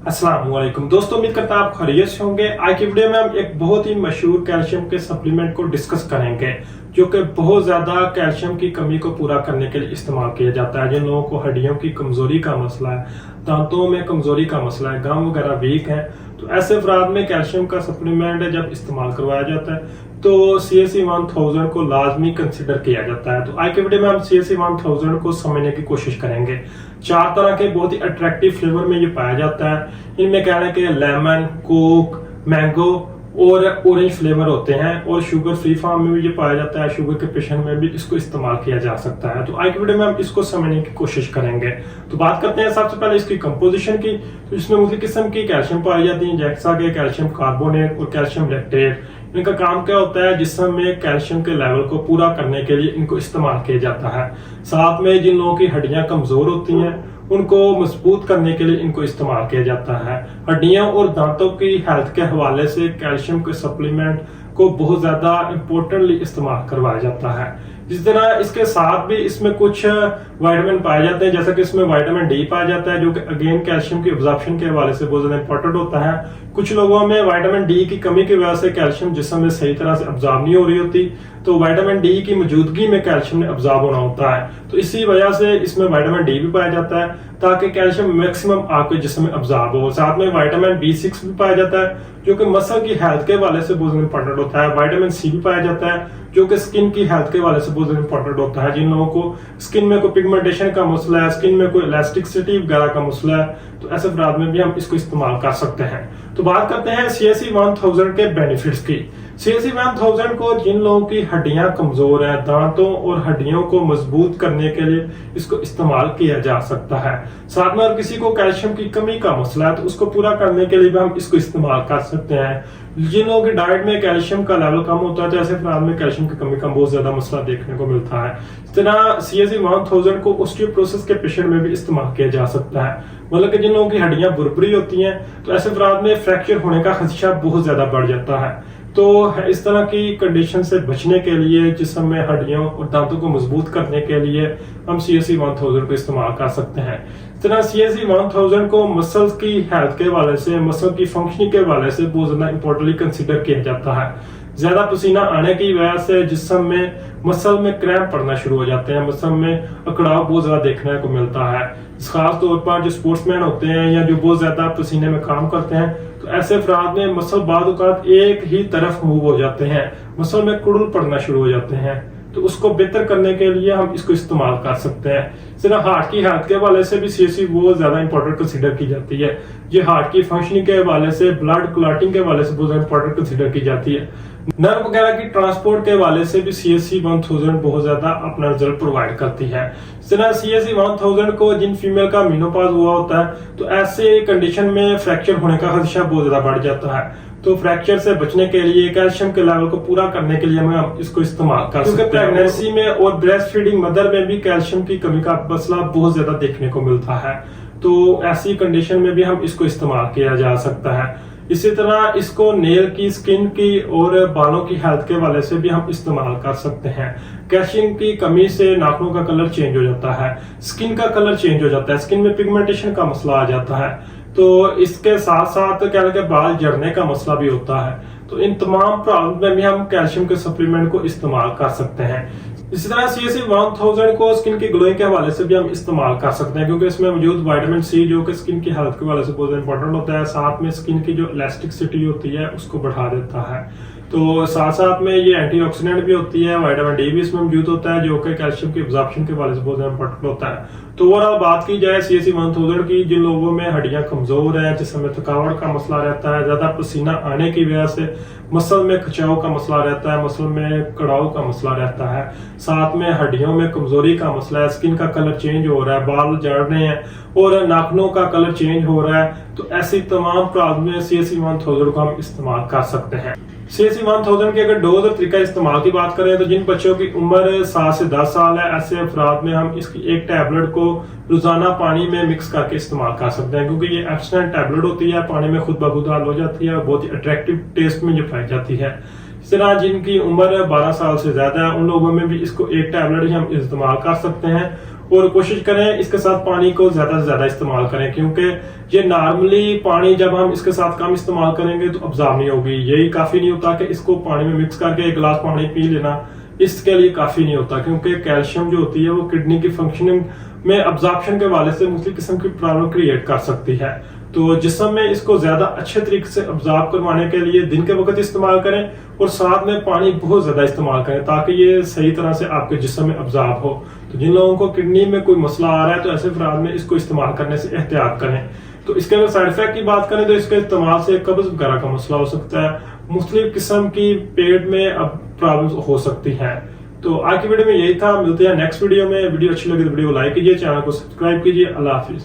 अस्सलाम वालेकुम दोस्तों, उम्मीद करता है आप खैरियत से होंगे। आज की वीडियो में हम एक बहुत ही मशहूर कैल्शियम के सप्लीमेंट को डिस्कस करेंगे जो कि बहुत ज्यादा कैल्शियम की कमी को पूरा करने के लिए इस्तेमाल किया जाता है। जिन लोगों को हड्डियों की कमजोरी का मसला है, दांतों में कमजोरी का मसला है, गम वगैरह वीक है, तो ऐसे अफराद में कैल्शियम का सप्लीमेंट जब इस्तेमाल करवाया जाता है तो CSE 1000 को लाजमी कंसिडर किया जाता है। तो आज के वीडियो में हम CSE 1000 को समझने की कोशिश करेंगे। 4 तरह के बहुत ही अट्रैक्टिव फ्लेवर में ये पाया जाता है। इनमें क्या है कि लेमन, कोक, मैंगो और ऑरेंज फ्लेवर होते हैं और शुगर फ्री फॉर्म में भी ये पाया जाता है। शुगर के पेशेंट में भी इसको इस्तेमाल किया जा सकता है। तो आज की वीडियो में हम इसको समझने की कोशिश करेंगे। तो बात करते हैं सबसे पहले इसकी कंपोजिशन की। तो इसमें मुख्तलिफ किस्म की कैल्शियम पाई जाती है, जैसा कि कैल्शियम कार्बोनेट और कैल्शियम लैक्टेट। इनका काम क्या होता है? जिस्म में कैल्शियम के लेवल को पूरा करने के लिए इनको इस्तेमाल किया जाता है। साथ में जिन लोगों की हड्डियां कमजोर होती हैं उनको मजबूत करने के लिए इनको इस्तेमाल किया जाता है। हड्डियां और दांतों की हेल्थ के हवाले से कैल्शियम के सप्लीमेंट को बहुत ज्यादा इंपॉर्टेंटली इस्तेमाल करवाया जाता है। इस तरह इसके साथ भी इसमें कुछ विटामिन पाए जाते हैं, जैसा कि इसमें विटामिन डी पाया जाता है जो कि अगेन कैल्शियम की एब्जॉर्प्शन के हवाले से बहुत ज्यादा इंपॉर्टेंट होता है। कुछ लोगों में विटामिन डी की कमी की वजह से कैल्शियम जिस्म में सही तरह से अब्जॉर्ब नहीं हो रही होती, तो विटामिन डी की मौजूदगी में कैल्शियम ने अब्जॉर्ब होना होता है। तो इसी वजह से इसमें विटामिन डी भी पाया जाता है ताकि कैल्शियम मैक्सिमम आपके जिस्म में अब्जॉर्ब हो। साथ में विटामिन B6 भी पाया जाता है जो कि मसल की हेल्थ के हवाले से बहुत इंपॉर्टेंट होता है। विटामिन सी भी पाया जाता है जो कि स्किन की हेल्थ के हवाले से बहुत इंपॉर्टेंट होता है। जिन लोगों को स्किन में कोई पिगमेंटेशन का मसला है, स्किन में कोई इलास्टिसिटी वगैरह का मसला है, तो ऐसे अपराध में भी हम इसको इस्तेमाल कर सकते हैं। तो बात करते हैं CSE 1000 के बेनिफिट्स की। CSE 1000 को जिन लोगों की हड्डियां कमजोर हैं, दांतों और हड्डियों को मजबूत करने के लिए इसको इस्तेमाल किया जा सकता है। साथ में अगर किसी को कैल्शियम की कमी का मसला है तो उसको पूरा करने के लिए भी हम इसको इस्तेमाल कर सकते हैं। जिन लोगों की डाइट में कैल्शियम का लेवल कम होता है तो ऐसे अफराद में कैल्शियम की कमी का बहुत ज्यादा मसला देखने को मिलता है। इस तरह CSE 1000 को ऑस्टियोपोरोसिस के पेशेंट में भी इस्तेमाल किया जा सकता है। मतलब कि जिन लोगों की हड्डियां बुरबुरी होती हैं तो ऐसे अफराद में फ्रैक्चर होने का खदशा बहुत ज्यादा बढ़ जाता है। तो इस तरह की कंडीशन से बचने के लिए जिस्म में हड्डियों और दांतों को मजबूत करने के लिए हम CSE 1000 को इस्तेमाल कर सकते हैं। इस तरह CSE 1000 को मसल्स की हेल्थ के हवाले से, मसल की फंक्शनिंग के हवाले से बहुत ज्यादा इंपॉर्टेंटली कंसिडर किया जाता है। ज्यादा पसीना आने की वजह से जिस्म में मसल में क्रैम्प पड़ना शुरू हो जाते हैं, मसल में अकड़ाव बहुत ज्यादा देखने को मिलता है। खास तौर पर जो स्पोर्ट्समैन होते हैं या जो बहुत ज्यादा पसीने में काम करते हैं तो ऐसे अफराद में मसल बाद औक़ात एक ही तरफ मूव हो जाते हैं, मसल में कुड़ुल पड़ना शुरू हो जाते हैं। तो उसको बेहतर करने के लिए हम इसको इस्तेमाल कर सकते हैं। सिर्फ हार्ट की हेल्थ के हवाले से भी CSE बहुत ज्यादा इंपॉर्टेंट कंसीडर की जाती है। ये हार्ट की फंक्शनिंग के हवाले से, ब्लड क्लॉटिंग के हवाले से बहुत इंपॉर्टेंट कंसीडर की जाती है। नर्व वगैरह की ट्रांसपोर्ट के हवाले से भी CSE 1000 बहुत ज्यादा अपना रिजल्ट प्रोवाइड करती है। इस तरह CSE 1000 को जिन फीमेल का मेनोपॉज हुआ होता है तो ऐसे कंडीशन में फ्रैक्चर होने का खदशा बहुत ज्यादा बढ़ जाता है। तो फ्रैक्चर से बचने के लिए, कैल्शियम के लेवल को पूरा करने के लिए हम इसको इस्तेमाल कर सकते हैं। प्रेगनेंसी में और ब्रेस्ट फीडिंग मदर में भी कैल्शियम की कमी का मसला बहुत ज्यादा देखने को मिलता है। तो ऐसी कंडीशन में भी हम इसको इस्तेमाल किया जा सकता है। इसी तरह इसको नेल की, स्किन की और बालों की हेल्थ के हवाले से भी हम इस्तेमाल कर सकते हैं। कैल्शियम की कमी से नाखूनों का कलर चेंज हो जाता है, स्किन का कलर चेंज हो जाता है, स्किन में पिगमेंटेशन का मसला आ जाता है। तो इसके साथ साथ क्या कहते हैं बाल झड़ने का मसला भी होता है। तो इन तमाम प्रॉब्लम में भी हम कैल्शियम के सप्लीमेंट को इस्तेमाल कर सकते हैं। इसी तरह CSE 1000 को स्किन की ग्लोइंग के हवाले से भी हम इस्तेमाल कर सकते हैं क्योंकि इसमें मौजूद विटामिन सी जो कि स्किन की हेल्थ के हवाले से बहुत इंपॉर्टेंट होता है। साथ में स्किन की जो इलास्टिसिटी होती है उसको बढ़ा देता है। तो साथ साथ में ये एंटीऑक्सीडेंट भी होती है, विटामिन डी भी इसमें मौजूद होता है जो कि कैल्शियम की एब्जॉर्प्शन के हवाले से बहुत इंपॉर्टेंट होता है। तो ओवरऑल बात की जाए CSE 1000 की, जिन लोगों में हड्डियां कमजोर है, जिसमें थकावट का मसला रहता है, ज्यादा पसीना आने की वजह से मसल में खिंचाव का मसला रहता है, मसल में कड़ाव का मसला रहता है, साथ में हड्डियों में कमजोरी का मसला है, स्किन का कलर चेंज हो रहा है, बाल झड़ रहे हैं और नाखूनों का कलर चेंज हो रहा है, तो ऐसी तमाम प्रॉब्लम में CSE 1000 को हम इस्तेमाल कर सकते हैं। CSE 1000 के अगर डोज और तरीका इस्तेमाल की बात करें तो जिन बच्चों की उम्र 7 से 10 साल है ऐसे अफराद में हम इसकी एक टैबलेट को रोजाना पानी में मिक्स करके इस्तेमाल कर सकते हैं क्योंकि ये एब्सटेंट टैबलेट होती है, पानी में खुद ब खुद हल हो जाती है और बहुत ही अट्रैक्टिव टेस्ट में ये पाई जाती है। इस तरह जिनकी उम्र 12 साल से ज्यादा है उन लोगों में भी इसको एक टैबलेट ही हम इस्तेमाल कर सकते हैं और कोशिश करें इसके साथ पानी को ज्यादा से ज्यादा इस्तेमाल करें, क्योंकि ये नॉर्मली पानी जब हम इसके साथ कम इस्तेमाल करेंगे तो अब्जॉर्ब नहीं होगी। यही काफी नहीं होता कि इसको पानी में मिक्स करके एक गिलास पानी पी लेना, इसके लिए काफी नहीं होता, क्योंकि कैल्शियम जो होती है वो किडनी की फंक्शनिंग में अब्जॉर्प्शन के हवाले से मुख्तलिफ किस्म की प्रॉब्लम क्रिएट कर सकती है। तो जिस्म में इसको ज्यादा अच्छे तरीके से अब्जॉर्ब करवाने के लिए दिन के वक्त इस्तेमाल करें और साथ में पानी बहुत ज्यादा इस्तेमाल करें ताकि ये सही तरह से आपके जिस्म में अब्जॉर्ब हो। तो जिन लोगों को किडनी में कोई मसला आ रहा है तो ऐसे अफराद में इसको इस्तेमाल करने से एहतियात करें। तो इसके अगर साइड इफेक्ट की बात करें तो इसके इस्तेमाल से कब्ज वगैरह का मसला हो सकता है, मुख्तलिफ किस्म की पेट में अब प्रॉब्लम हो सकती है। तो आज की वीडियो में यही था, मिलते हैं नेक्स्ट वीडियो में। वीडियो अच्छी लगी तो वीडियो को लाइक कीजिए, चैनल को सब्सक्राइब कीजिए। अल्लाह हाफिज।